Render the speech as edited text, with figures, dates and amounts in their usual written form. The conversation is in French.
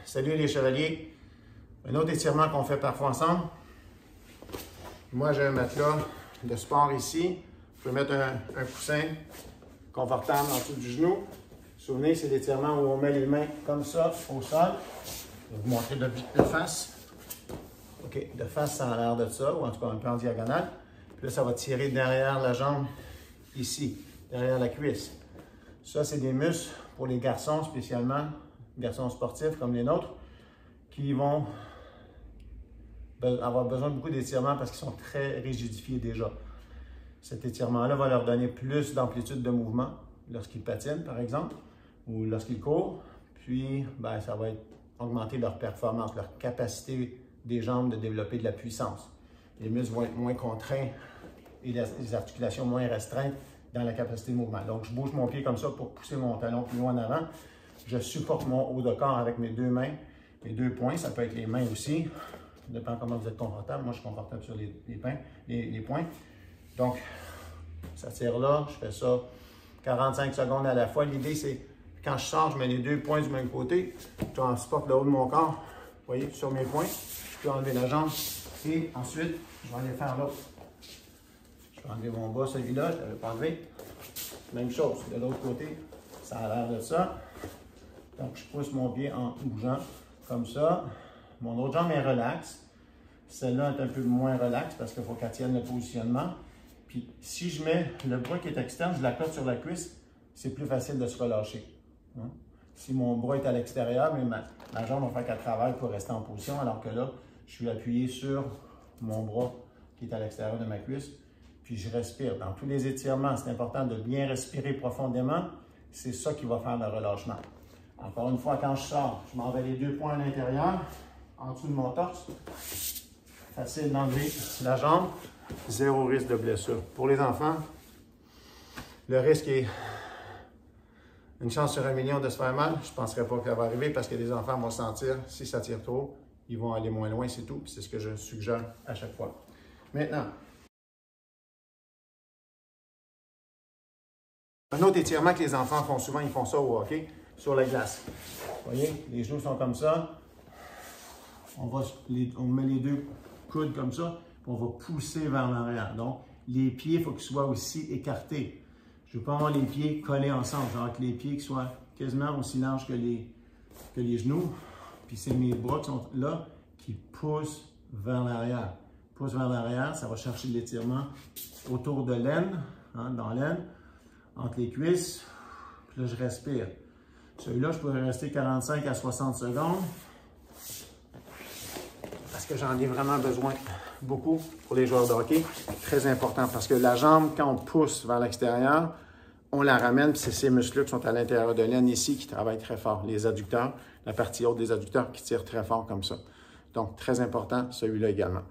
Salut les chevaliers. Un autre étirement qu'on fait parfois ensemble. Moi, j'ai un matelas de sport ici. Je peux mettre un coussin confortable en dessous du genou. Vous vous souvenez, c'est l'étirement où on met les mains comme ça au sol. Je vais vous montrer de face. OK, de face, ça a l'air de ça, ou en tout cas un peu en diagonale. Puis là, ça va tirer derrière la jambe ici, derrière la cuisse. Ça, c'est des muscles pour les garçons spécialement, garçons sportifs comme les nôtres, qui vont avoir besoin de beaucoup d'étirements parce qu'ils sont très rigidifiés déjà. Cet étirement-là va leur donner plus d'amplitude de mouvement lorsqu'ils patinent, par exemple, ou lorsqu'ils courent. Puis, ça va augmenter leur performance, leur capacité des jambes de développer de la puissance. Les muscles vont être moins contraints et les articulations moins restreintes dans la capacité de mouvement. Donc, je bouge mon pied comme ça pour pousser mon talon plus loin en avant. Je supporte mon haut de corps avec mes deux mains, mes deux poings. Ça peut être les mains aussi. Ça dépend comment vous êtes confortable. Moi, je suis confortable sur les poings. Donc, ça tire là. Je fais ça 45 secondes à la fois. L'idée, c'est quand je sors, je mets les deux poings du même côté. Je transporte le haut de mon corps, vous voyez, sur mes poings. Je peux enlever la jambe et ensuite, je vais aller faire l'autre. Je vais enlever mon bas, celui-là, je ne l'avais pas enlevé. Même chose, de l'autre côté, ça a l'air de ça. Donc, je pousse mon pied en bougeant comme ça. Mon autre jambe est relaxe. Celle-là est un peu moins relaxe parce qu'il faut qu'elle tienne le positionnement. Puis, si je mets le bras qui est externe, je la cote sur la cuisse, c'est plus facile de se relâcher. Hein? Si mon bras est à l'extérieur, mais ma jambe va faire qu'elle travaille pour rester en position, alors que là, je suis appuyé sur mon bras qui est à l'extérieur de ma cuisse. Puis je respire. Dans tous les étirements, c'est important de bien respirer profondément. C'est ça qui va faire le relâchement. Encore une fois, quand je sors, je m'en vais les deux poings à l'intérieur, en dessous de mon torse. Facile d'enlever la jambe. Zéro risque de blessure. Pour les enfants, le risque est une chance sur 1 million de se faire mal. Je ne penserais pas que ça va arriver parce que les enfants vont sentir, si ça tire trop, ils vont aller moins loin, c'est tout. C'est ce que je suggère à chaque fois. Maintenant, un autre étirement que les enfants font souvent, ils font ça au hockey, sur la glace. Vous voyez, les genoux sont comme ça. On met les deux coudes comme ça, puis on va pousser vers l'arrière. Donc, les pieds, il faut qu'ils soient aussi écartés. Je ne veux pas avoir les pieds collés ensemble. Je veux que les pieds soient quasiment aussi larges que les genoux. Puis c'est mes bras qui sont là, qui poussent vers l'arrière. Pousse vers l'arrière, ça va chercher l'étirement autour de l'aine, hein, dans l'aine, entre les cuisses. Puis là, je respire. Celui-là, je pourrais rester 45 à 60 secondes parce que j'en ai vraiment besoin beaucoup pour les joueurs de hockey. Très important parce que la jambe, quand on pousse vers l'extérieur, on la ramène, puis c'est ces muscles qui sont à l'intérieur de l'aine ici qui travaillent très fort. Les adducteurs, la partie haute des adducteurs qui tirent très fort comme ça. Donc, très important, celui-là également.